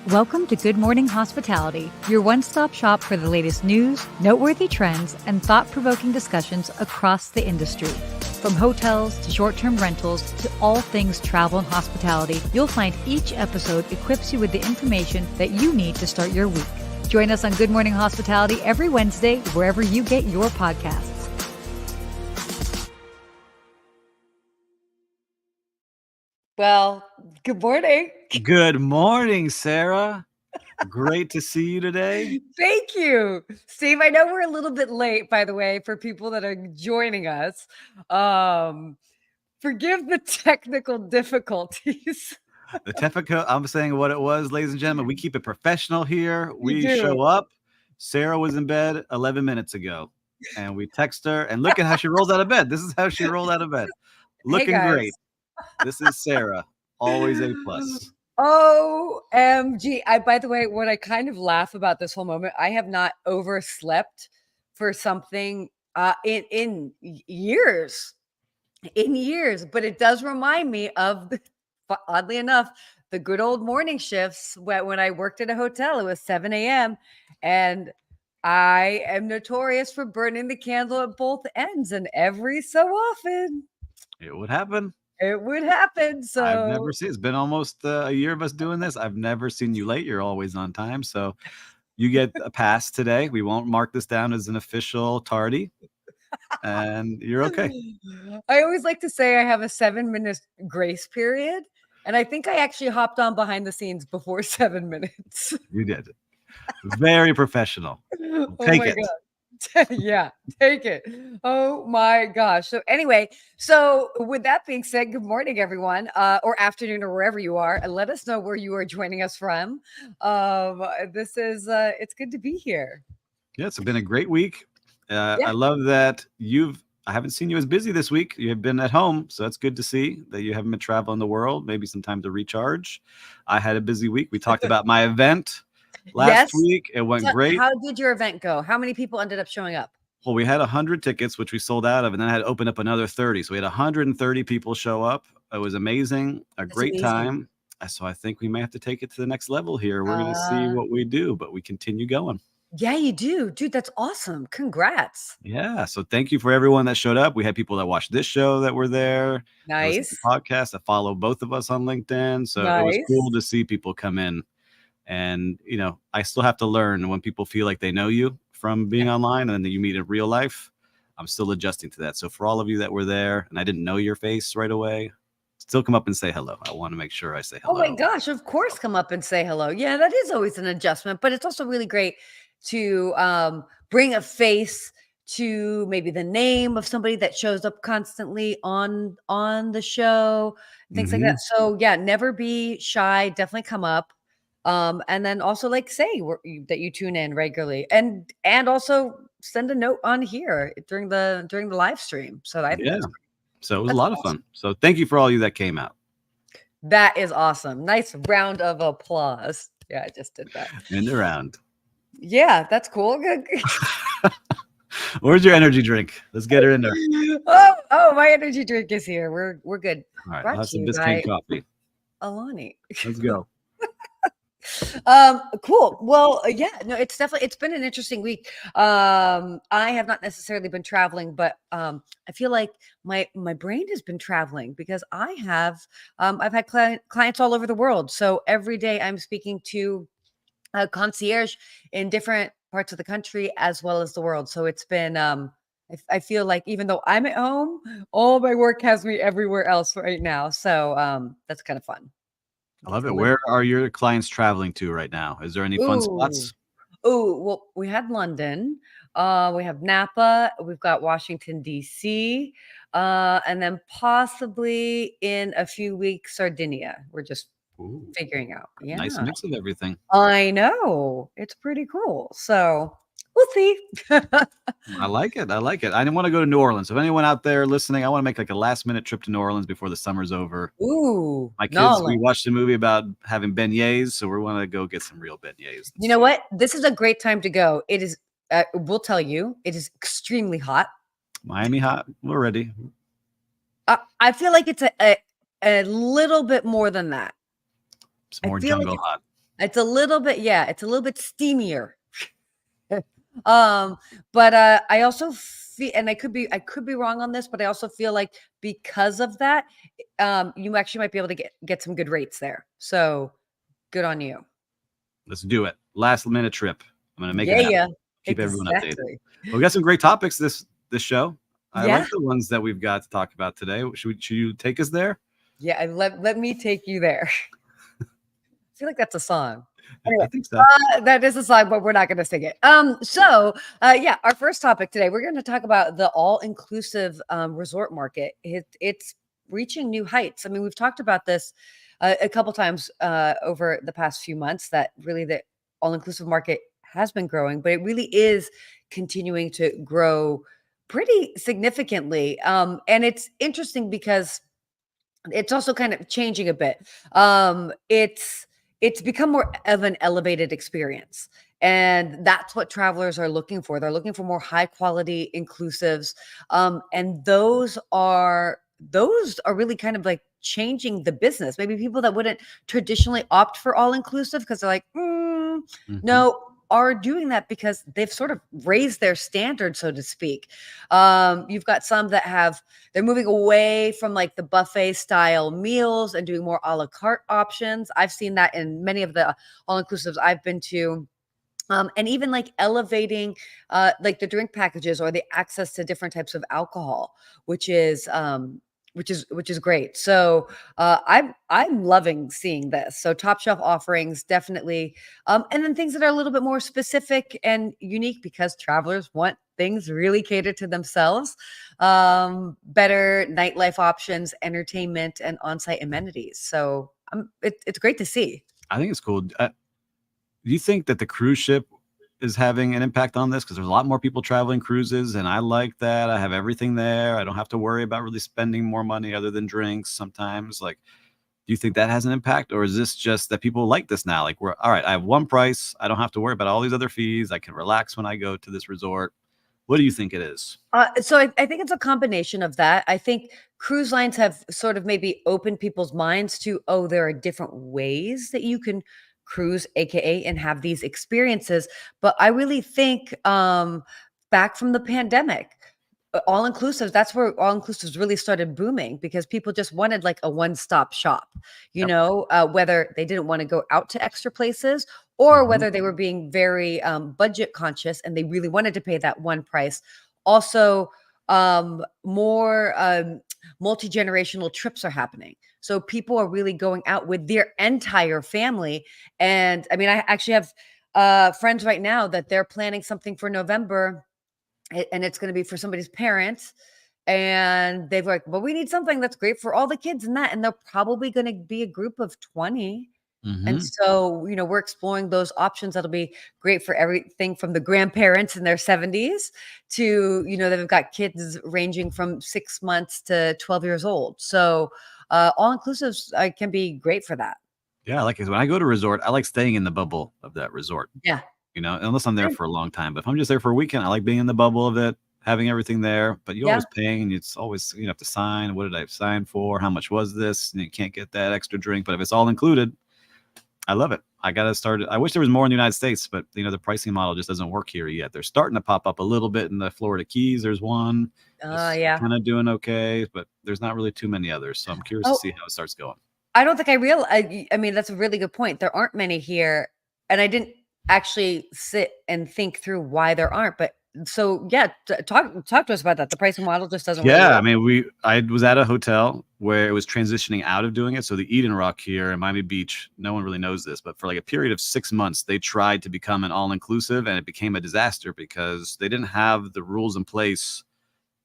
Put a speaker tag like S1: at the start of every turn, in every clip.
S1: Welcome to Good Morning Hospitality, your one-stop shop for the latest news, noteworthy trends, and thought-provoking discussions across the industry. From hotels to short-term rentals to all things travel and hospitality, you'll find each episode equips you with the information that you need to start your week. Join us on Good Morning Hospitality every Wednesday, wherever you get your podcasts. Well, good morning.
S2: Good morning, Sarah. Great to see you today.
S1: Thank you, Steve. I know we're a little bit late, by the way, for people that are joining us. Forgive the technical difficulties.
S2: I'm saying what it was, ladies and gentlemen. We keep it professional here. We
S1: do.
S2: show up. Sarah was in bed 11 minutes ago, and we text her, and look at how she rolls out of bed. This is how she rolled out of bed. Looking great. This is Sarah. Always A+.
S1: OMG. By the way, what I kind of laugh about this whole moment, I have not overslept for something in years. In years, but it does remind me of, oddly enough, the good old morning shifts when I worked at a hotel. It was 7 a.m. and I am notorious for burning the candle at both ends, and every so often
S2: it would happen.
S1: So
S2: I've never seen. It's been almost a year of us doing this. I've never seen you late. You're always on time, so you get a pass today. We won't mark this down as an official tardy. And you're okay.
S1: I always like to say I have a 7-minute grace period, and I think I actually hopped on behind the scenes before 7 minutes.
S2: You did. Very professional. Take it.
S1: God. Yeah, take it. Oh my gosh. So anyway, with that being said, good morning, everyone, or afternoon, or wherever you are, and let us know where you are joining us from. This is it's good to be here.
S2: Yeah, it's been a great week. I love that I haven't seen you as busy this week. You have been at home, so that's good to see that you haven't been traveling the world. Maybe some time to recharge. I had a busy week. We talked about my event last week. It went great.
S1: How did your event go? How many people ended up showing up?
S2: Well, we had 100 tickets, which we sold out of, and then I had to open up another 30. So we had 130 people show up. It was amazing. That's great time. So I think we may have to take it to the next level here. We're going to see what we do, but we continue going.
S1: Yeah, you do. Dude, that's awesome. Congrats.
S2: Yeah. So thank you for everyone that showed up. We had people that watched this show that were there.
S1: Nice.
S2: Podcast that follow both of us on LinkedIn. So it was cool to see people come in. And, I still have to learn when people feel like they know you from being online and then you meet in real life. I'm still adjusting to that. So for all of you that were there and I didn't know your face right away, still come up and say hello. I want to make sure I say hello.
S1: Oh my gosh, of course, come up and say hello. Yeah, that is always an adjustment, but it's also really great to bring a face to maybe the name of somebody that shows up constantly on the show, things like that. So yeah, never be shy. Definitely come up, and then also say that you tune in regularly, and also send a note on here during the live stream. So that's great.
S2: So it was a lot of fun. So thank you for all you that came out.
S1: That is awesome. Nice round of applause. Yeah, I just did that.
S2: And around.
S1: Yeah, that's cool.
S2: Where's your energy drink? Let's get her in there.
S1: Oh, my energy drink is here. We're good.
S2: All right, I'll have some Biscayne coffee.
S1: Alani.
S2: Let's go.
S1: Cool. Well, it's been an interesting week. I have not necessarily been traveling, but I feel like my brain has been traveling because I've had clients all over the world. So every day I'm speaking to a concierge in different parts of the country as well as the world. So it's been I feel like even though I'm at home, all my work has me everywhere else right now. So that's kind of fun.
S2: I love it. Where are your clients traveling to right now? Is there any fun spots?
S1: Oh, well, we had London. We have Napa. We've got Washington, D.C. And then possibly in a few weeks, Sardinia. We're just figuring out. Yeah.
S2: Nice mix of everything.
S1: I know. It's pretty cool. So we'll see.
S2: I like it. I didn't want to go to New Orleans. So if anyone out there listening, I want to make a last-minute trip to New Orleans before the summer's over.
S1: Ooh.
S2: My kids, we watched a movie about having beignets, so we want to go get some real beignets.
S1: You know what? This is a great time to go. It is, we'll tell you, it is extremely hot.
S2: Miami hot. We're ready.
S1: I feel like it's a little bit more than that.
S2: It's more jungle hot.
S1: It's a little bit, yeah, it's a little bit steamier. But I also feel, and I could be wrong on this, but I also feel like because of that, you actually might be able to get some good rates there. So good on you.
S2: Let's do it. Last minute trip. I'm gonna make it
S1: Yeah,
S2: happen.
S1: yeah,
S2: Keep everyone updated.
S1: exactly.
S2: Well, we got some great topics this show. I
S1: Yeah,
S2: like the ones that we've got to talk about today. Should you take us there?
S1: yeah. And let me take you there. I feel like that's a song.
S2: I
S1: Anyway,
S2: think so.
S1: that is a song, but we're not going to sing it. Yeah, our first topic today, we're going to talk about the all-inclusive resort market. It's reaching new heights. I mean, we've talked about this a couple times over the past few months that really the all-inclusive market has been growing, but it really is continuing to grow pretty significantly. And it's interesting because it's also kind of changing a bit. It's become more of an elevated experience. And that's what travelers are looking for. They're looking for more high quality inclusives. And those are really kind of like changing the business. Maybe people that wouldn't traditionally opt for all inclusive because they're like,
S2: Mhm.
S1: no, are doing that because they've sort of raised their standard, so to speak. You've got some that they're moving away from like the buffet style meals and doing more a la carte options. I've seen that in many of the all inclusives I've been to. And even like elevating like the drink packages or the access to different types of alcohol, which is which is great. So I'm loving seeing this. So top shelf offerings definitely, and then things that are a little bit more specific and unique because travelers want things really catered to themselves. Better nightlife options, entertainment, and on-site amenities. So it's great to see.
S2: I think it's cool. Do you think that the cruise ship is having an impact on this? Because there's a lot more people traveling cruises, and I like that. I have everything there. I don't have to worry about really spending more money other than drinks sometimes. Like, do you think that has an impact, or is this just that people like this now? Like, we're all right. I have one price. I don't have to worry about all these other fees. I can relax when I go to this resort. What do you think it is?
S1: So I think it's a combination of that. I think cruise lines have sort of maybe opened people's minds to, oh, there are different ways that you can cruise, aka, and have these experiences. But I really think back from the pandemic, all inclusives, that's where all inclusives really started booming because people just wanted like a one-stop shop,
S2: Yep.
S1: whether they didn't want to go out to extra places or
S2: Mhm.
S1: whether they were being very budget conscious and they really wanted to pay that one price. Also, more multi-generational trips are happening. So people are really going out with their entire family. And I mean, I actually have friends right now that they're planning something for November and it's going to be for somebody's parents. And they've like, well, we need something that's great for all the kids and that. And they're probably going to be a group of 20. And
S2: Mhm.
S1: so, we're exploring those options that'll be great for everything from the grandparents in their 70s to, they've got kids ranging from 6 months to 12 years old. So, all inclusives can be great for that.
S2: Yeah, I like it. When I go to a resort, I like staying in the bubble of that resort.
S1: Yeah.
S2: Unless I'm there
S1: Same.
S2: for a long time. But if I'm just there for a weekend, I like being in the bubble of it, having everything there. But you're
S1: Yeah.
S2: always paying, and it's always you have to sign. What did I sign for? How much was this? And you can't get that extra drink. But if it's all included, I love it. I gotta start it. I wish there was more in the United States, but the pricing model just doesn't work here yet. They're starting to pop up a little bit in the Florida Keys. There's one that's
S1: Yeah.
S2: kind of doing okay, but there's not really too many others. So I'm curious to
S1: Oh,
S2: see how it starts going.
S1: I don't think I mean, that's a really good point. There aren't many here, and I didn't actually sit and think through why there aren't, but so, yeah, talk to us about that. The pricing model just doesn't really
S2: Yeah, I
S1: work.
S2: mean, I was at a hotel where it was transitioning out of doing it. So the Eden Rock here in Miami Beach, no one really knows this, but for like a period of 6 months, they tried to become an all-inclusive, and it became a disaster because they didn't have the rules in place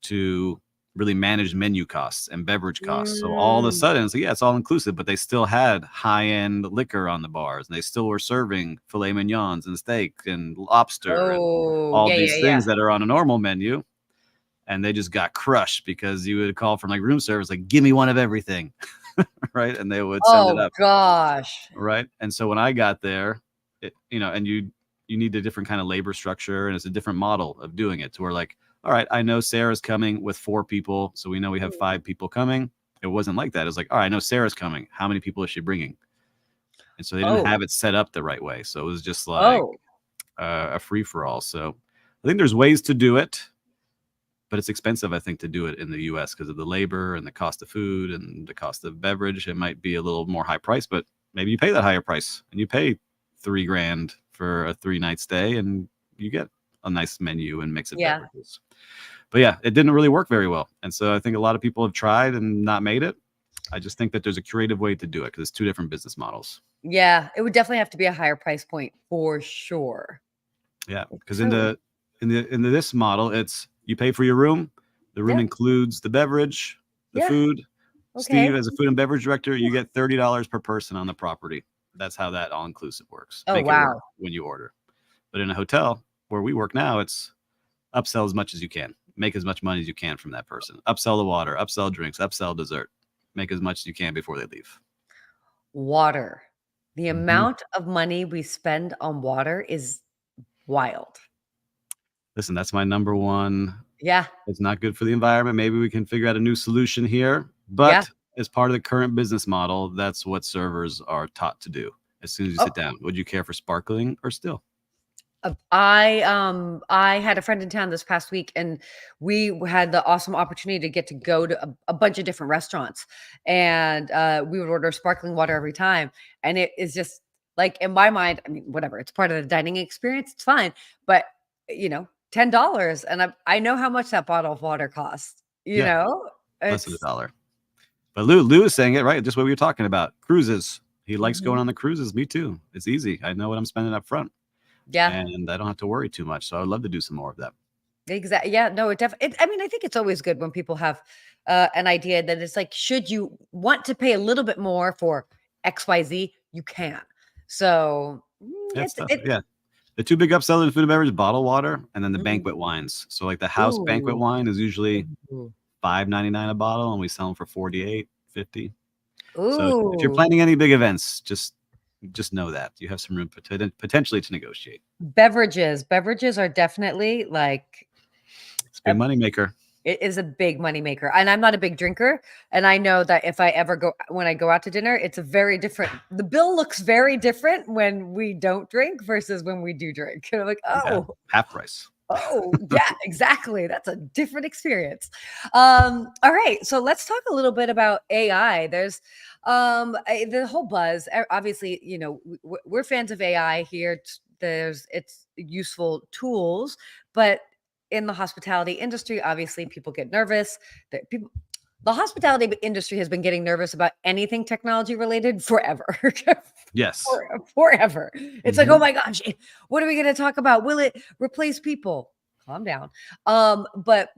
S2: to really manage menu costs and beverage costs. So all of a
S1: Mm.
S2: sudden, it's like, yeah, it's all inclusive, but they still had high-end liquor on the bars, and they still were serving filet mignons and steak and lobster and
S1: Oh,
S2: all
S1: yeah, yeah,
S2: these
S1: yeah.
S2: things that are on a normal menu, and they just got crushed because you would call from like room service, like, give me one of everything, right? And they would send it
S1: Oh
S2: up,
S1: gosh.
S2: right? And so when I got there, and you need a different kind of labor structure, and it's a different model of doing it to where like, all right, I know Sarah's coming with 4 people, so we know we have
S1: Mm.
S2: 5 people coming. It wasn't like that. It's like, all right, I know Sarah's coming. How many people is she bringing? And so they didn't have it set up the right way. So it was just like a free for all. So I think there's ways to do it, but it's expensive, I think, to do it in the US because of the labor and the cost of food and the cost of beverage. It might be a little more high price, but maybe you pay that higher price and you pay $3,000 for a 3-night stay and you get a nice menu and mix of beverages. But yeah, it didn't really work very well. And so I think a lot of people have tried and not made it. I just think that there's a creative way to do it because it's two different business models.
S1: Yeah, it would definitely have to be a higher price point for sure.
S2: Yeah, because in this model, it's you pay for your room. The room includes the beverage, the food. Okay. Steve, as a food and beverage director, you get $30 per person on the property. That's how that all inclusive works.
S1: Oh, wow.
S2: When you order. But in a hotel where we work now, it's upsell as much as you can. Make as much money as you can from that person. Upsell the water, upsell drinks, upsell dessert. Make as much as you can before they leave.
S1: Water. The amount of money we spend on water is wild.
S2: Listen, that's my number one.
S1: Yeah.
S2: It's not good for the environment. Maybe we can figure out a new solution here. But as part of the current business model, that's what servers are taught to do. As soon as you sit down, would you care for sparkling or still?
S1: I had a friend in town this past week, and we had the awesome opportunity to go to a bunch of different restaurants, and we would order sparkling water every time. And it is just like, in my mind, I mean, whatever, it's part of the dining experience, it's fine, but $10, and I know how much that bottle of water costs. You know,
S2: less than $1. But Lou is saying it right, just what we were talking about. Cruises. He likes going on the cruises. Me too. It's easy. I know what I'm spending up front.
S1: Yeah.
S2: And I don't have to worry too much. So I would love to do some more of that.
S1: Exactly. Yeah. No, I mean, I think it's always good when people have an idea that it's like, should you want to pay a little bit more for XYZ, you can. So
S2: the two big upsellers in food and beverage, bottled water, and then the banquet wines. So like the house banquet wine is usually $5.99 a bottle, and we sell them for $48.50. So if you're planning any big events, just know that you have some room potentially to negotiate.
S1: Beverages are definitely like
S2: it's a big moneymaker.
S1: It is a big moneymaker, and I'm not a big drinker. And I know that if I ever when I go out to dinner, it's a very different. The bill looks very different when we don't drink versus when we do drink. And I'm like,
S2: half price.
S1: Oh, yeah, exactly. That's a different experience. All right. So let's talk a little bit about AI. There's the whole buzz. Obviously, we're fans of AI here. It's useful tools, but in the hospitality industry, obviously people get nervous. The hospitality industry has been getting nervous about anything technology related forever.
S2: Yes.
S1: Forever. It's like, oh my gosh, what are we going to talk about? Will it replace people? Calm down. But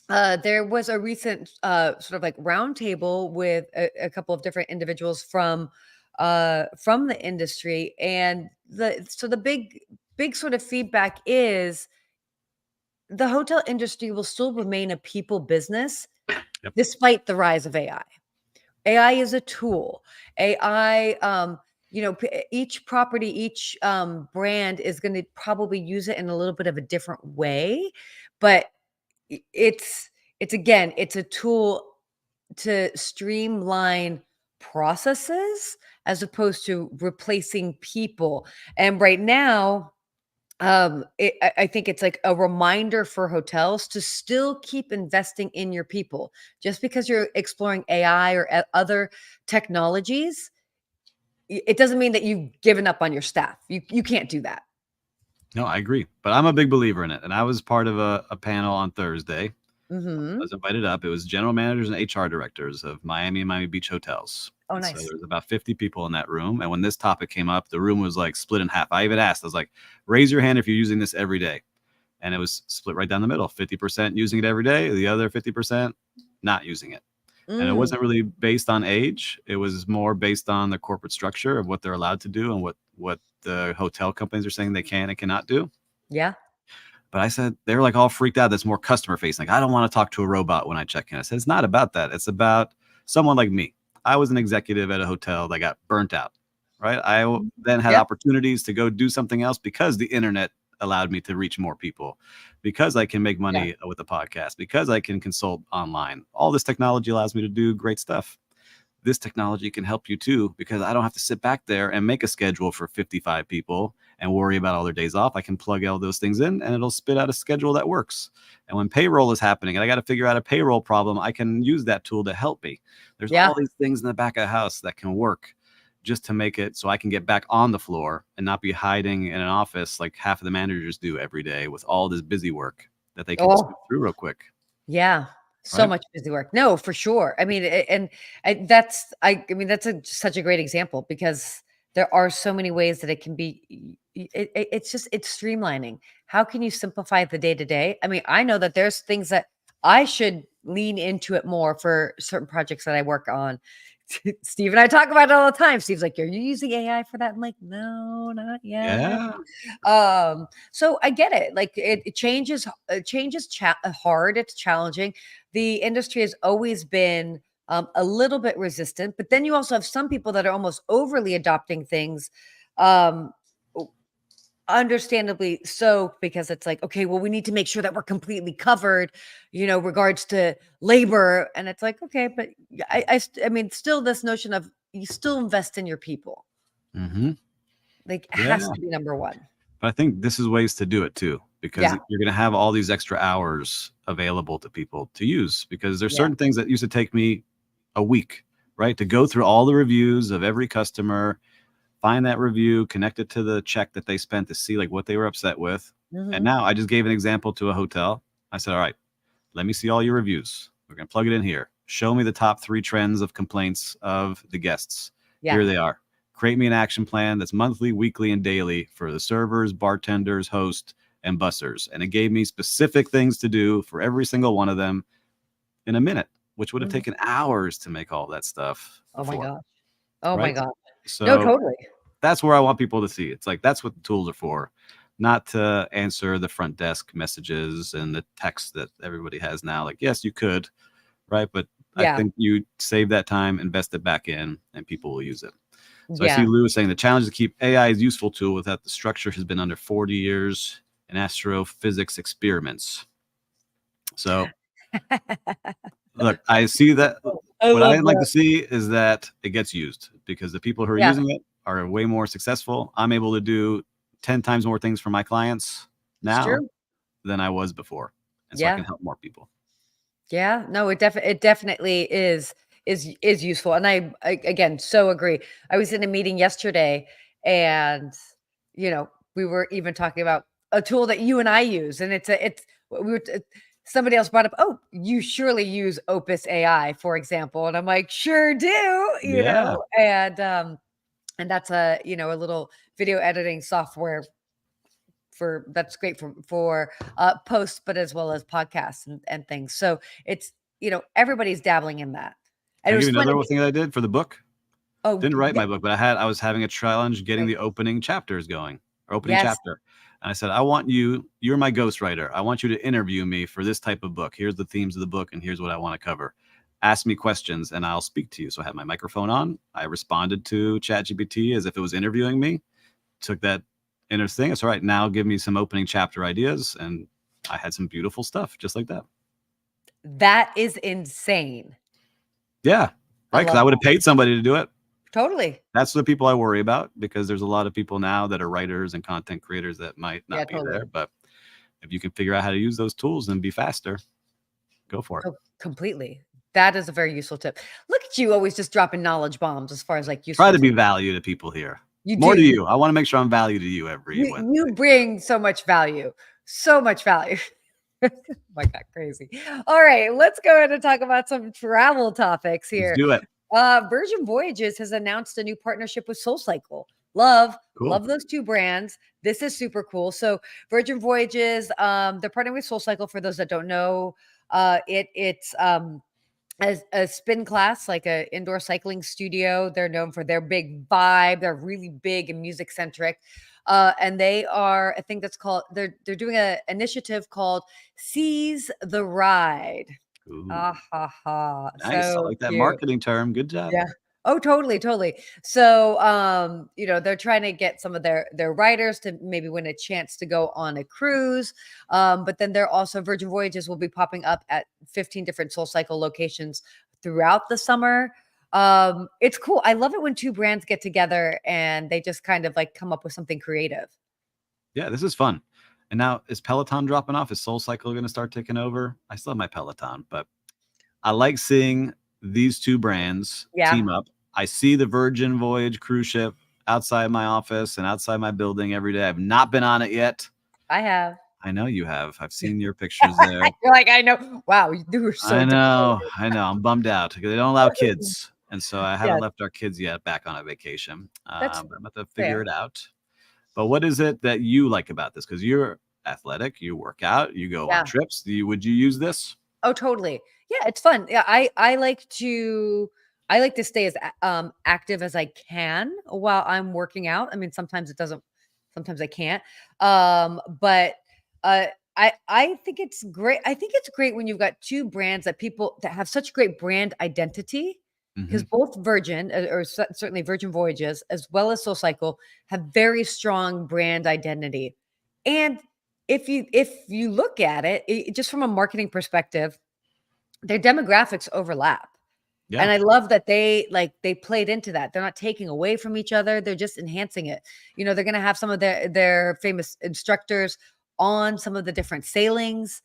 S1: there was a recent sort of like roundtable with a couple of different individuals from the industry. And the big sort of feedback is the hotel industry will still remain a people business despite the rise of AI. AI is a tool. AI, each property, each brand is going to probably use it in a little bit of a different way, but it's a tool to streamline processes as opposed to replacing people. And right now, I think it's like a reminder for hotels to still keep investing in your people. Just because you're exploring AI or other technologies, it doesn't mean that you've given up on your staff. You can't do that.
S2: No, I agree. But I'm a big believer in it. And I was part of a panel on Thursday. I was invited up. It was general managers and HR directors of Miami and Miami Beach hotels.
S1: Oh, nice.
S2: So there was about 50 people in that room. And when this topic came up, the room was like split in half. I even asked, I was like, raise your hand if you're using this every day. And it was split right down the middle, 50% using it every day, the other 50% not using it. And it wasn't really based on age. It was more based on the corporate structure of what they're allowed to do and what the hotel companies are saying they can and cannot do.
S1: Yeah.
S2: But I said, they're like all freaked out. That's more customer facing. Like, I don't want to talk to a robot when I check in. I said, it's not about that. It's about someone like me. I was an executive at a hotel that got burnt out, right? I then had opportunities to go do something else because the internet allowed me to reach more people, because I can make money with a podcast, because I can consult online. All this technology allows me to do great stuff. this technology can help you too, because I don't have to sit back there and make a schedule for 55 people and worry about all their days off. I can plug all those things in and it'll spit out a schedule that works. And when payroll is happening and I got to figure out a payroll problem, I can use that tool to help me. There's all these things in the back of the house that can work just to make it so I can get back on the floor and not be hiding in an office like half of the managers do every day with all this busy work that they can scoot through real quick.
S1: Yeah. So much busy work. No, for sure. I mean, that's such a great example, because there are so many ways that it can be. It's streamlining. How can you simplify the day to day? I mean, I know that there's things that I should lean into it more for certain projects that I work on. Steve and I talk about it all the time. Steve's like, "Are you using AI for that?" I'm like, "No, not yet."
S2: Yeah.
S1: So I get it. Like it changes hard. It's challenging. The industry has always been a little bit resistant, but then you also have some people that are almost overly adopting things. Um, Understandably so, because it's like, okay, well, we need to make sure that we're completely covered, regards to labor. And it's like, okay, but I mean, still this notion of you still invest in your people. Like it has to be number one.
S2: But I think this is ways to do it too, because you're going to have all these extra hours available to people to use, because there's certain things that used to take me a week, right? To go through all the reviews of every customer, find that review, connect it to the check that they spent to see like what they were upset with. And now I just gave an example to a hotel. I said, all right, let me see all your reviews. We're going to plug it in here. Show me the top 3 trends of complaints of the guests. Here they are. Create me an action plan that's monthly, weekly, and daily for the servers, bartenders, host, and bussers. And it gave me specific things to do for every single one of them in a minute, which would have taken hours to make all that stuff before.
S1: Oh my gosh. Oh my God.
S2: So
S1: no, totally.
S2: That's where I want people to see. It's like, that's what the tools are for, not to answer the front desk messages and the text that everybody has now. Like, yes, you could, right? But I think you save that time, invest it back in, and people will use it. So I see Lou saying the challenge is to keep AI as useful tool without the structure has been under 40 years in astrophysics experiments. So look, I see that. What I'd like to see is that it gets used, because the people who are using it are way more successful. I'm able to do 10 times more things for my clients now than I was before. And so I can help more people.
S1: Yeah, no, it definitely is useful. And I again so agree. I was in a meeting yesterday, and we were even talking about a tool that you and I use, and somebody else brought up, oh, you surely use Opus AI, for example. And I'm like, sure do, and that's a little video editing software that's great for posts, but as well as podcasts and things. So it's, everybody's dabbling in that.
S2: And I'll give you another thing that I did for the book.
S1: Oh,
S2: didn't write my book, but I was having a challenge getting the opening chapters going, or opening chapter. And I said, you're my ghostwriter. I want you to interview me for this type of book. Here's the themes of the book, and here's what I want to cover. Ask me questions and I'll speak to you. So I had my microphone on. I responded to ChatGPT as if it was interviewing me. Took that inner thing. It's all right. Now give me some opening chapter ideas. And I had some beautiful stuff just like that.
S1: That is insane.
S2: Yeah. Right. Because I would have paid somebody to do it.
S1: Totally.
S2: That's the people I worry about, because there's a lot of people now that are writers and content creators that might not be there. But if you can figure out how to use those tools and be faster, go for it.
S1: Oh, completely. That is a very useful tip. Look at you always just dropping knowledge bombs as far as like useful.
S2: Try to be value to people here.
S1: More
S2: to you. I want to make sure I'm value to you every Wednesday.
S1: You bring so much value. So much value. Oh my God, crazy. All right, let's go ahead and talk about some travel topics here.
S2: Let's do it.
S1: Virgin Voyages has announced a new partnership with SoulCycle. Love those two brands. This is super cool. So Virgin Voyages, they're partnering with SoulCycle. For those that don't know, it's a spin class, like a indoor cycling studio. They're known for their big vibe. They're really big and music centric. And they are, I think that's called, they're doing an initiative called Seize the Ride.
S2: Nice.
S1: So
S2: I like that marketing term. Good job.
S1: Yeah. Oh, totally. So, they're trying to get some of their riders to maybe win a chance to go on a cruise. But then they're also, Virgin Voyages will be popping up at 15 different SoulCycle locations throughout the summer. It's cool. I love it when two brands get together and they just kind of like come up with something creative.
S2: Yeah, this is fun. And now is Peloton dropping off? Is SoulCycle going to start taking over? I still have my Peloton, but I like seeing these two brands
S1: Yeah,
S2: team up. I see the Virgin Voyage cruise ship outside my office and outside my building every day. I've not been on it yet.
S1: I have.
S2: I know you have. I've seen your pictures there.
S1: You're like, I know. Wow, you were so
S2: I
S1: dedicated.
S2: know. I know. I'm bummed out because they don't allow kids. And so I haven't
S1: Yeah,
S2: left our kids yet back on a vacation.
S1: that's
S2: But I'm about to figure
S1: fair.
S2: it out. But what is it that you like about this? Because you're athletic, you work out, you go on
S1: Yeah.
S2: trips. Would you use this?
S1: Oh, totally. Yeah, it's fun. Yeah, I like to stay as active as I can while I'm working out. I mean, sometimes I can't. But uh I think it's great. I think it's great when you've got two brands that have such great brand identity,
S2: Hmm.
S1: because both Virgin certainly Virgin Voyages as well as SoulCycle have very strong brand identity. And if you look at it just from a marketing perspective, their demographics overlap.
S2: Yeah.
S1: And I love that they played into that. They're not taking away from each other. They're just enhancing it. They're going to have some of their famous instructors on some of the different sailings.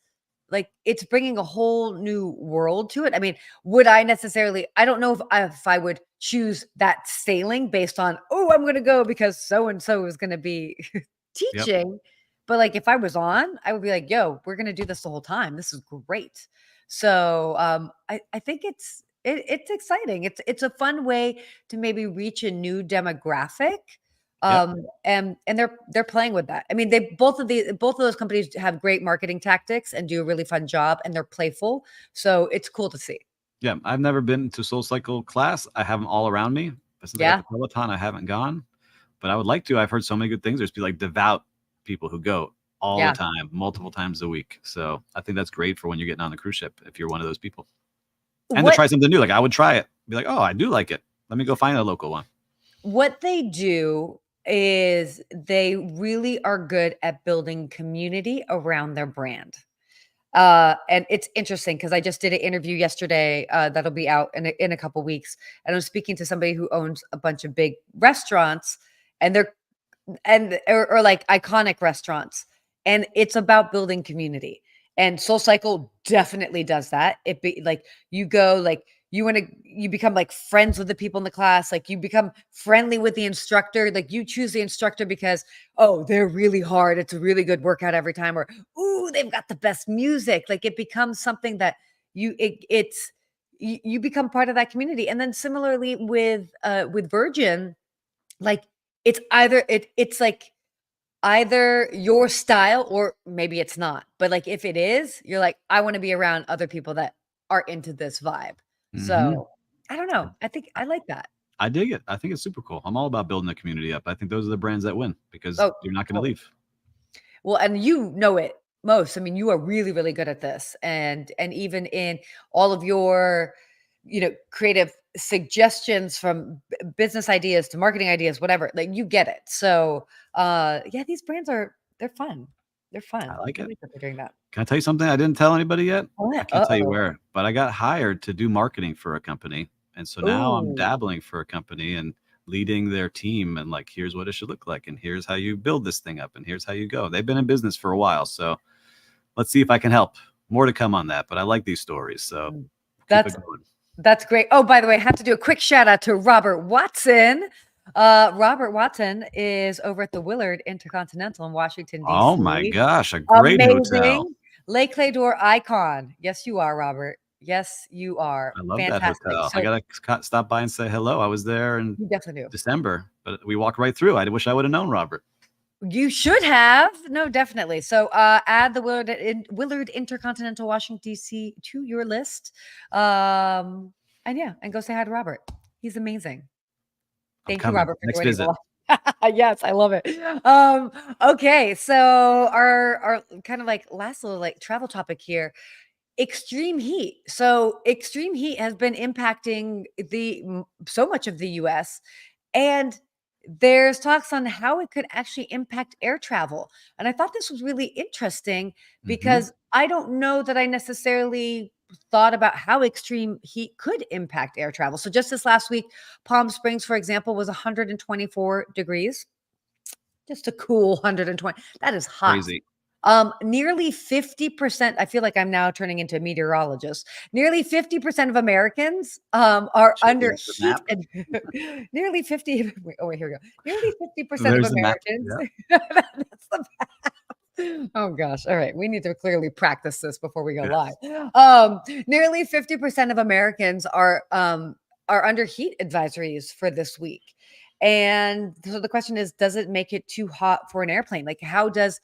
S1: Like, it's bringing a whole new world to it. I mean, I don't know if I would choose that sailing based on, oh, I'm going to go because so and so is going to be
S2: Yep.
S1: teaching. But like, if I was on, I would be like, yo, we're going to do this the whole time. This is great. So I think it's exciting. It's a fun way to maybe reach a new demographic.
S2: Yep.
S1: And they're playing with that. I mean, both of those companies have great marketing tactics and do a really fun job, and they're playful. So it's cool to see.
S2: Yeah. I've never been to SoulCycle class. I have them all around me. But since I got
S1: Yeah.
S2: the Peloton, I haven't gone. But I would like to. I've heard so many good things. There's be like devout people who go all the
S1: Yeah.
S2: time, multiple times a week. So I think that's great for when you're getting on the cruise ship if you're one of those people. And to
S1: What
S2: try something new. Like I would try it. Be like, oh, I do like it. Let me go find a local one.
S1: what they do is they really are good at building community around their brand. And it's interesting because I just did an interview yesterday that'll be out in a couple weeks, and I'm speaking to somebody who owns a bunch of big restaurants, and or like iconic restaurants, and it's about building community. And SoulCycle definitely does that. It be like you go like you become like friends with the people in the class, like you become friendly with the instructor, like you choose the instructor because, oh, they're really hard, it's a really good workout every time, or ooh, they've got the best music. Like, it becomes something that you become part of that community. And then similarly with Virgin, like, it's like either your style or maybe it's not. But like, if it is, you're like, I want to be around other people that are into this vibe.
S2: Hmm.
S1: So I don't know. I think I like that.
S2: I dig it. I think it's super cool. I'm all about building the community up. I think those are the brands that win because
S1: Oh,
S2: you're not going to
S1: totally.
S2: leave.
S1: Well, and you know it most. I mean, you are really, really good at this. And even in all of your, creative suggestions, from business ideas to marketing ideas, whatever, like, you get it. So yeah, these brands they're fun. They're
S2: I
S1: fun.
S2: like
S1: I
S2: it.
S1: like that they're doing that.
S2: Can I tell you something I didn't tell anybody yet? I
S1: What?
S2: can't tell you
S1: Uh-oh.
S2: where, but I got hired to do marketing for a company. And so now I'm
S1: Ooh.
S2: dabbling for a company and leading their team and like, here's what it should look like. And here's how you build this thing up. And here's how you go. They've been in business for a while. So let's see if I can help. More to come on that. But I like these stories. So
S1: Mm.
S2: keep it
S1: That's
S2: going.
S1: That's great. Oh, by the way, I have to do a quick shout out to Robert Watson. Robert Watson is over at the Willard Intercontinental in Washington,
S2: Oh my
S1: D.C.
S2: gosh. A great hotel.
S1: Amazing. Lake Claytor icon. Yes, you are, Robert. Yes, you are.
S2: I love that
S1: Fantastic.
S2: hotel. I
S1: So
S2: got to stop by and say hello. I was there in
S1: you definitely do.
S2: December, but we walked right through. I wish I would have known Robert.
S1: You should have. No, definitely. So add the Willard Intercontinental Washington, D.C. to your list. And yeah, and go say hi to Robert. He's amazing.
S2: I'm
S1: Thank you,
S2: coming.
S1: Robert, for
S2: Next
S1: joining
S2: visit.
S1: the Yes, I love it. Okay, so our kind of like last little like travel topic here, extreme heat. So extreme heat has been impacting so much of the US, and there's talks on how it could actually impact air travel. And I thought this was really interesting
S2: Hmm.
S1: because I don't know that I necessarily thought about how extreme heat could impact air travel. So just this last week, Palm Springs, for example, was 124 degrees. Just a cool 120. That is hot.
S2: Crazy.
S1: Nearly 50%, I feel like I'm now turning into a meteorologist. Nearly 50% of Americans are under heat and nearly 50. Oh, wait, here we go. Nearly 50% of Americans. Yeah. That's the Oh gosh. All right. We need to clearly practice this before we go live. Nearly 50% of Americans are under heat advisories for this week. And so the question is, does it make it too hot for an airplane? Like, how does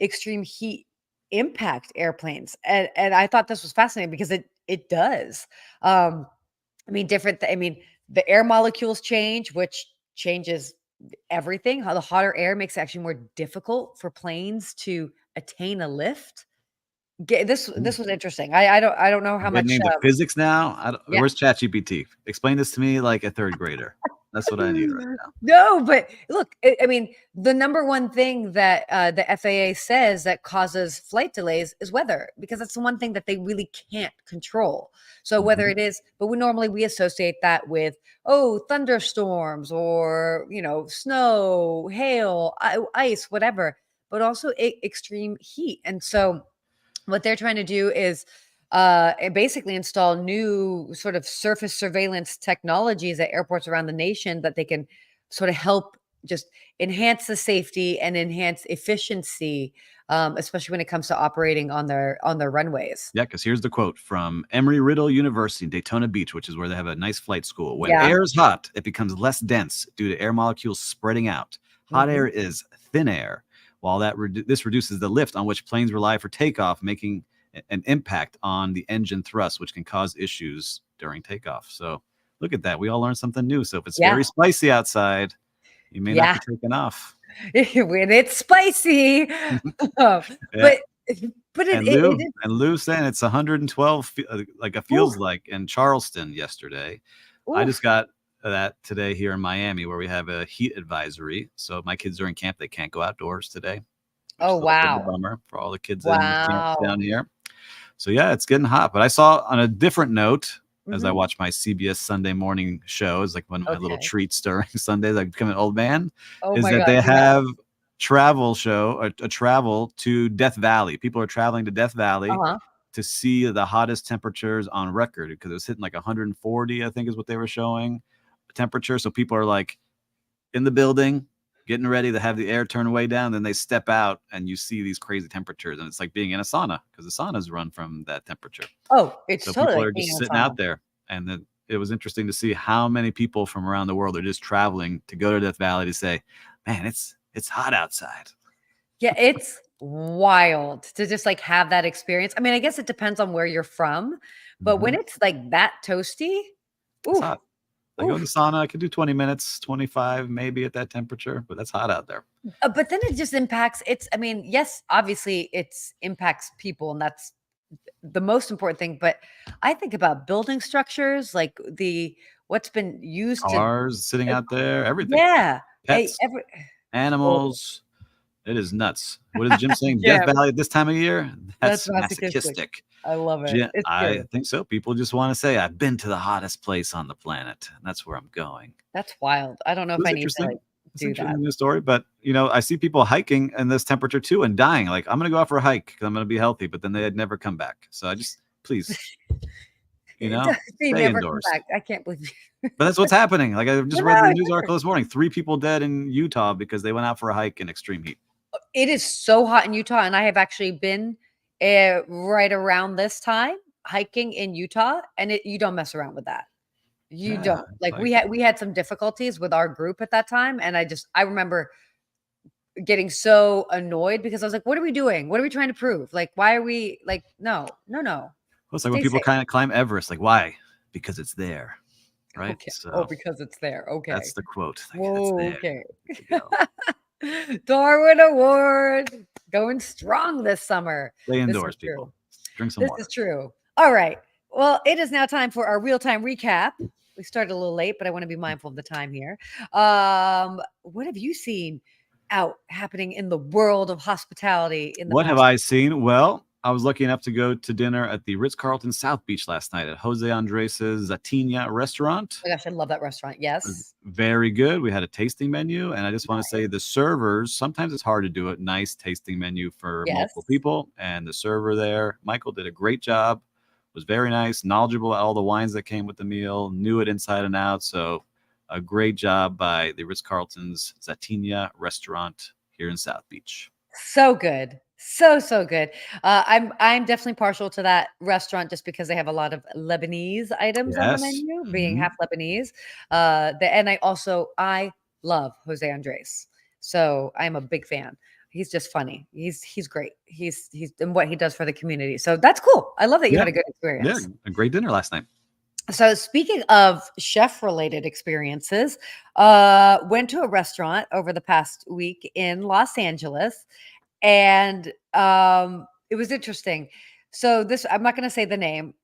S1: extreme heat impact airplanes? And I thought this was fascinating because it does. I mean, the air molecules change, which changes everything. How the hotter air makes it actually more difficult for planes to attain a lift. This was interesting. I don't know how much
S2: into physics now. Where's ChatGPT? Explain this to me like a third grader. That's what I need right now.
S1: No, but look, I mean, the number one thing that the FAA says that causes flight delays is weather, because that's the one thing that they really can't control. So whether it is, but we associate that with, thunderstorms or, snow, hail, ice, whatever, but also extreme heat. And so what they're trying to do is basically install new sort of surface surveillance technologies at airports around the nation that they can sort of help just enhance the safety and enhance efficiency, especially when it comes to operating on their runways.
S2: Yeah, because here's the quote from Embry-Riddle University in Daytona Beach, which is where they have a nice flight school. When air is hot, it becomes less dense due to air molecules spreading out. Hot air is thin air. While this reduces the lift on which planes rely for takeoff, making an impact on the engine thrust, which can cause issues during takeoff. So look at that. We all learned something new. So if it's very spicy outside, you may not be taking off.
S1: When it's spicy. But
S2: Lou saying it's 112, like it feels like in Charleston yesterday. Oof. I just got that today here in Miami, where we have a heat advisory. So my kids are in camp; they can't go outdoors today.
S1: Oh wow!
S2: Bummer for all the kids in camp down here. So yeah, it's getting hot. But I saw on a different note, as I watch my CBS Sunday morning show, it's like one of my little treats during Sundays. I become an old man. They have travel to Death Valley. People are traveling to Death Valley to see the hottest temperatures on record, because it was hitting like 140, I think is what they were showing temperature. So people are like in the building getting ready to have the air turn way down, then they step out and you see these crazy temperatures, and it's like being in a sauna, because the saunas run from that temperature.
S1: It's
S2: so
S1: totally
S2: people are just sitting out there. And then it was interesting to see how many people from around the world are just traveling to go to Death Valley to say, man, it's hot outside.
S1: Yeah, it's wild to just like have that experience. I mean, I guess it depends on where you're from, but when it's like that toasty,
S2: it's hot. I go in the sauna, I could do 20 minutes, 25 maybe at that temperature, but that's hot out there.
S1: But then it just impacts, yes, obviously it impacts people, and that's the most important thing. But I think about building structures, like what's been used
S2: cars sitting out there, everything.
S1: Yeah.
S2: Pets, animals. It is nuts. What is Jim saying? Death Valley at this time of year? That's masochistic.
S1: I love it.
S2: I think so. People just want to say, I've been to the hottest place on the planet, and that's where I'm going.
S1: That's wild. I don't know if I need to do that.
S2: New story, but I see people hiking in this temperature too and dying. Like, I'm going to go out for a hike because I'm going to be healthy, but then they'd never come back. So I just, please,
S1: stay indoors. I can't believe you.
S2: But that's what's happening. Like, I just read the news article this morning. 3 people dead in Utah because they went out for a hike in extreme heat.
S1: It is so hot in Utah, and I have actually been right around this time hiking in Utah, and you don't mess around with that. You don't. Like we had some difficulties with our group at that time, and I remember getting so annoyed because I was like, what are we doing? What are we trying to prove? Like, why are we like, no.
S2: Well, it's like when people kind of climb Everest, like, why? Because it's there. Right?
S1: Okay. So because it's there. Okay.
S2: That's the quote. Like,
S1: whoa, okay. Darwin Award going strong this summer.
S2: Stay indoors, people. Drink some water.
S1: This is true. All right. Well, it is now time for our real-time recap. We started a little late, but I want to be mindful of the time here. What have you seen happening in the world of hospitality?
S2: What have I seen? Well, I was lucky enough to go to dinner at the Ritz-Carlton South Beach last night at Jose Andres's Zatina restaurant.
S1: Oh my gosh, I love that restaurant.
S2: It was
S1: Yes.
S2: very good. We had a tasting menu, and I just want to say
S1: Nice.
S2: the servers, sometimes it's hard to do a nice tasting menu for multiple
S1: Yes.
S2: people, and the server there, Michael, did a great job. Was very nice, knowledgeable about all the wines that came with the meal, knew it inside and out. So a great job by the Ritz-Carlton's Zatina restaurant here in South Beach.
S1: So good. So good. I'm definitely partial to that restaurant just because they have a lot of Lebanese items on the
S2: Yes.
S1: menu, being
S2: Mhm.
S1: half Lebanese. And I love Jose Andres. So I'm a big fan. He's just funny. He's great. He's and what he does for the community. So that's cool. I love that you
S2: Yeah.
S1: had a good
S2: Yeah.
S1: experience.
S2: A great dinner last night.
S1: So speaking of chef related experiences, went to a restaurant over the past week in Los Angeles, and it was interesting. So this, I'm not going to say the name,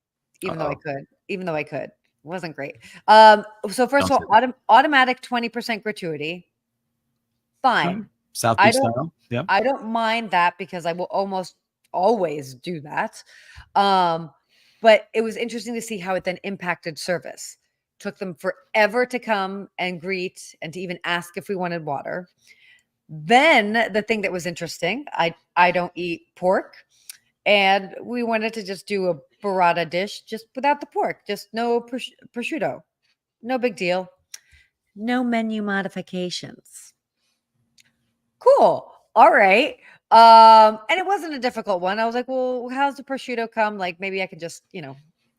S1: even though I
S2: Uh-oh.
S1: could, even though I could. It wasn't great. So first
S2: Don't
S1: of
S2: say
S1: all,
S2: that.
S1: automatic 20% gratuity. Fine.
S2: South
S1: I
S2: Beach
S1: don't
S2: style. Yeah.
S1: I don't mind that because I will almost always do that. Um, but it was interesting to see how it then impacted service. Took them forever to come and greet and to even ask if we wanted water. Then the thing that was interesting, I don't eat pork, and we wanted to just do a burrata dish just without the pork, just no prosciutto. No big deal. No menu modifications. Cool. All right. And it wasn't a difficult one. I was like, well, how's the prosciutto come? Like, maybe I can just,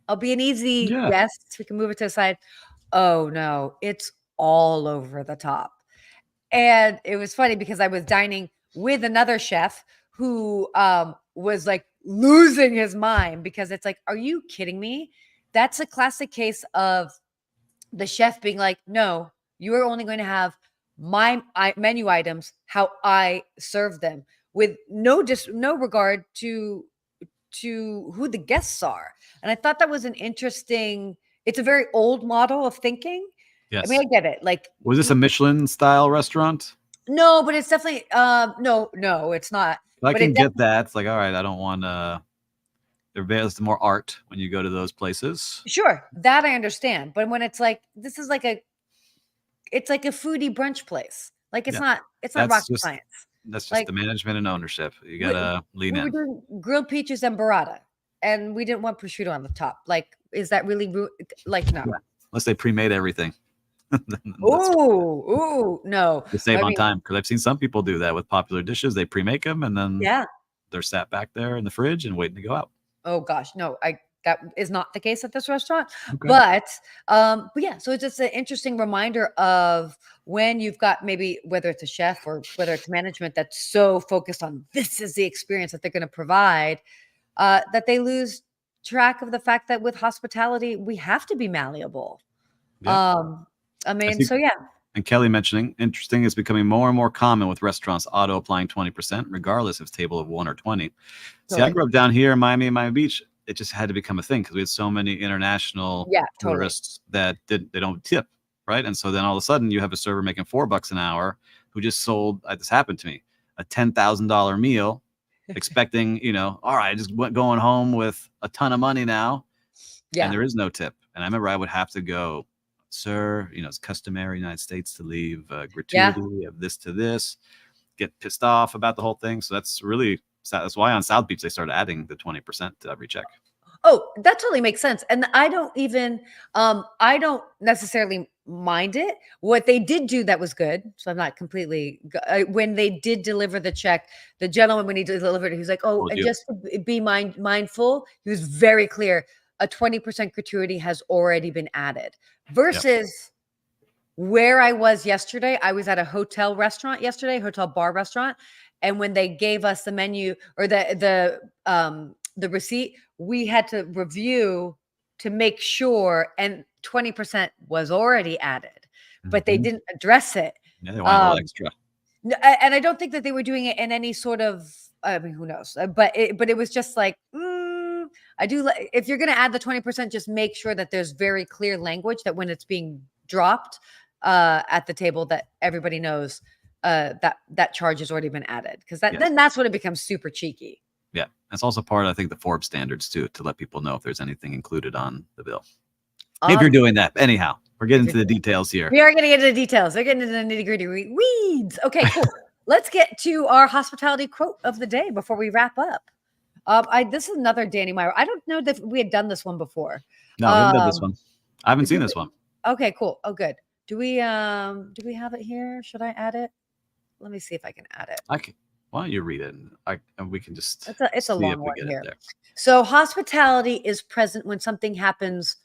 S1: I'll be an easy
S2: Yeah.
S1: guest. We can move it to the side. Oh no, it's all over the top. And it was funny because I was dining with another chef who was like losing his mind because it's like, are you kidding me? That's a classic case of the chef being like, no, you are only going to have my menu items how I serve them, with no regard to who the guests are. And I thought that was an interesting. It's a very old model of thinking. I mean,
S2: Yes.
S1: I get it. Like,
S2: Was this a Michelin style restaurant?
S1: no, but it's definitely no, it's not.
S2: I
S1: But it
S2: can get that. It's like, all right, I don't want there's more art when you go to those places.
S1: sure, that I understand. But when it's like this is like it's like a foodie brunch place. Like
S2: Yeah.
S1: it's not
S2: That's
S1: rocket
S2: just
S1: science.
S2: that's just
S1: Like
S2: the management and ownership. You
S1: we,
S2: gotta lean
S1: we were
S2: in.
S1: doing grilled peaches and burrata, and we didn't want prosciutto on the top. Like, is that really like no?
S2: Yeah. Unless they pre-made everything.
S1: Ooh, no.
S2: To save
S1: I
S2: on
S1: mean,
S2: time, because I've seen some people do that with popular dishes. They pre-make them and then
S1: yeah.
S2: they're sat back there in the fridge and waiting to go out.
S1: Oh gosh, no, that is not the case at this restaurant.
S2: Okay.
S1: But yeah, so it's just an interesting reminder of when you've got maybe whether it's a chef or whether it's management that's so focused on this is the experience that they're going to provide, that they lose track of the fact that with hospitality we have to be malleable.
S2: Yeah.
S1: I mean,
S2: see
S1: so yeah,
S2: And Kelly mentioning, interesting, is becoming more and more common with restaurants auto applying 20%, regardless if it's table of 1 or 20. See, I
S1: totally.
S2: grew up down here in Miami and Miami Beach. It just had to become a thing because we had so many international
S1: Yeah, totally.
S2: tourists that they don't tip, right? And so then all of a sudden you have a server making $4 an hour who just sold, this happened to me, a $10,000 meal, expecting, all right, just going home with a ton of money now, and
S1: Yeah.
S2: there is no tip. And I remember I would have to go, sir, it's customary in the United States to leave gratuity of this to this, get pissed off about the whole thing. So that's why on South Beach they started adding the 20% to every check.
S1: Oh, that totally makes sense. And I don't necessarily mind it. What they did do that was good. So I'm not completely, when they did deliver the check, the gentleman, when he delivered it, he was like, oh,
S2: Told
S1: and
S2: you.
S1: just to be mindful, he was very clear. A 20% gratuity has already been added versus where I was yesterday. I was at a hotel bar restaurant. And when they gave us the menu or the receipt, we had to review to make sure, and 20% was already added, but they didn't address it.
S2: Yeah, they want a little extra.
S1: And I don't think that they were doing it in any sort of, I mean, who knows? But it was just like, I do. If you're going to add the 20%, just make sure that there's very clear language that when it's being dropped at the table, that everybody knows that charge has already been added, because then that's when it becomes super cheeky.
S2: Yeah. That's also part of, I think, the Forbes standards too, to let people know if there's anything included on the bill. If you're doing that. Anyhow, we're getting to the details here.
S1: We are getting into the details. They're getting into the nitty-gritty weeds. Okay, cool. Let's get to our hospitality quote of the day before we wrap up. This is another Danny Meyer. I don't know that we had done this one before.
S2: No, we haven't done this one. I haven't seen this one.
S1: Okay, cool. Oh, good. Do we have it here? Should I add it? Let me see if I can add it.
S2: I can. Why don't you read it? And we can just.
S1: It's a long one here. So hospitality is present when something happens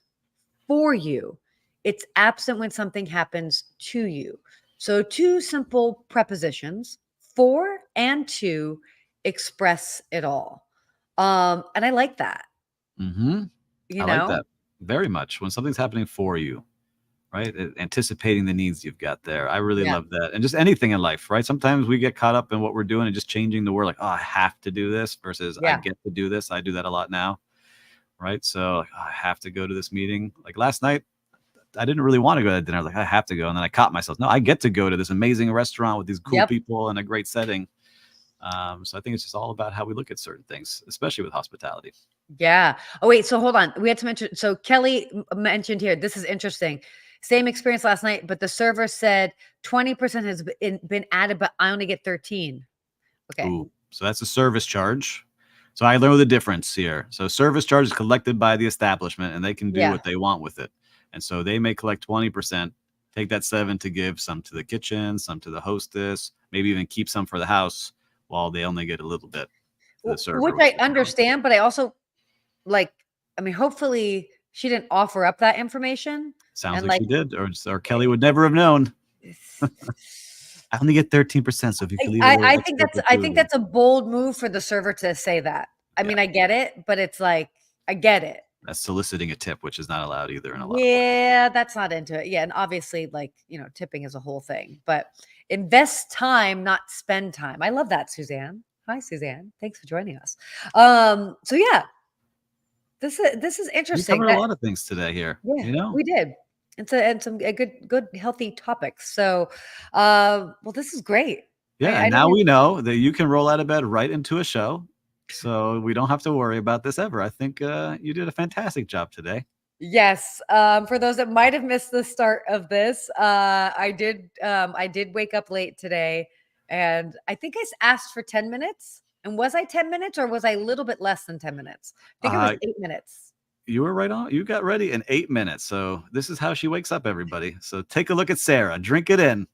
S1: for you. It's absent when something happens to you. So two simple prepositions, for and to, express it all. And I like that.
S2: Mm-hmm. I like that very much. When something's happening for you, right? Anticipating the needs you've got there. I really love that. And just anything in life, right? Sometimes we get caught up in what we're doing and just changing the word, like, oh, I have to do this versus I get to do this. I do that a lot now, right? So like, oh, I have to go to this meeting. Like last night, I didn't really want to go to dinner. Like, I have to go. And then I caught myself. No, I get to go to this amazing restaurant with these cool people and a great setting. So I think it's just all about how we look at certain things, especially with hospitality. Yeah.
S1: Oh, wait. So hold on. We had to mention. So Kelly mentioned here, this is interesting. Same experience last night, but the server said 20% has been added, but I only get 13. Okay.
S2: Ooh, so that's a service charge. So I know the difference here. So service charge is collected by the establishment and they can do what they want with it. And so they may collect 20%, take that 7 to give some to the kitchen, some to the hostess, maybe even keep some for the house while they only get a little bit to the server.
S1: Which I understand, but I also hopefully she didn't offer up that information.
S2: Sounds like she did, or Kelly would never have known. I only get 13%. So if you can leave,
S1: I think that's a bold move for the server to say that. I mean, I get it, but it's like, I get it.
S2: That's soliciting a tip, which is not allowed either in a lot of
S1: places. That's not into it. Yeah. And obviously, like, tipping is a whole thing, but invest time, not spend time. I love that, Suzanne. Hi, Suzanne. Thanks for joining us. So yeah, this is interesting.
S2: We covered a lot of things today here.
S1: Yeah, we did. It's a good, healthy topics. So, well, this is great.
S2: Yeah. And now we know that you can roll out of bed right into a show. So we don't have to worry about this ever. I think you did a fantastic job today.
S1: Yes. For those that might have missed the start of this, I did wake up late today, and I think I asked for 10 minutes. And was I 10 minutes or was I a little bit less than 10 minutes? I think it was 8 minutes.
S2: You were right on. You got ready in 8 minutes. So this is how she wakes up, everybody. So take a look at Sarah. Drink it in.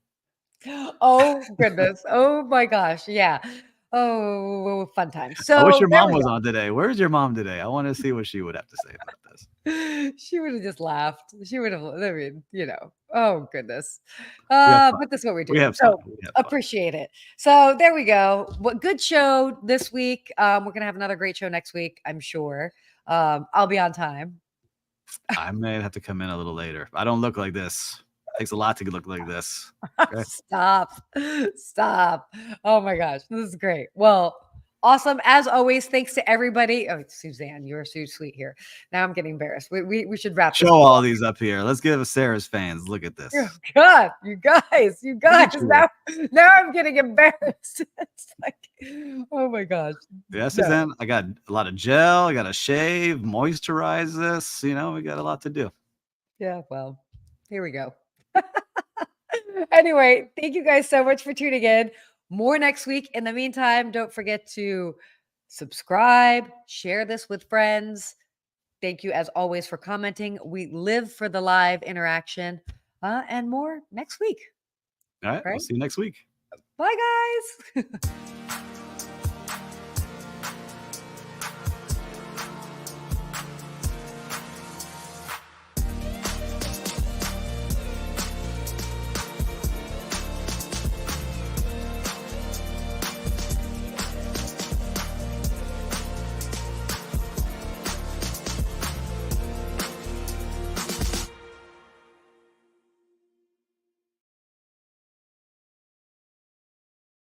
S1: Oh, goodness. Oh, my gosh. Yeah. Oh, fun time. So
S2: I wish your mom was on today. Where's your mom today? I want to see what she would have to say about
S1: this. She would have just laughed. She would have, oh goodness. But this is what we do. We have fun. Appreciate it. So there we go. What good show this week. We're going to have another great show next week, I'm sure. I'll be on time.
S2: I may have to come in a little later. I don't look like this. Takes a lot to look like this.
S1: Okay? Stop. Oh my gosh. This is great. Well, awesome. As always, thanks to everybody. Oh, Suzanne, you're so sweet here. Now I'm getting embarrassed. We should wrap
S2: this. Show all these up here. Let's give Sarah's fans. Look at this.
S1: Oh, God, you guys. Now I'm getting embarrassed. It's like, oh my gosh.
S2: Yeah, Suzanne, I got a lot of gel. I got to shave, moisturize this. We got a lot to do.
S1: Yeah, well, here we go. Anyway, thank you guys so much for tuning in. More next week. In the meantime, don't forget to subscribe, share this with friends. Thank you, as always, for commenting. We live for the live interaction and more next week.
S2: All right. We'll see you next week.
S1: Bye, guys.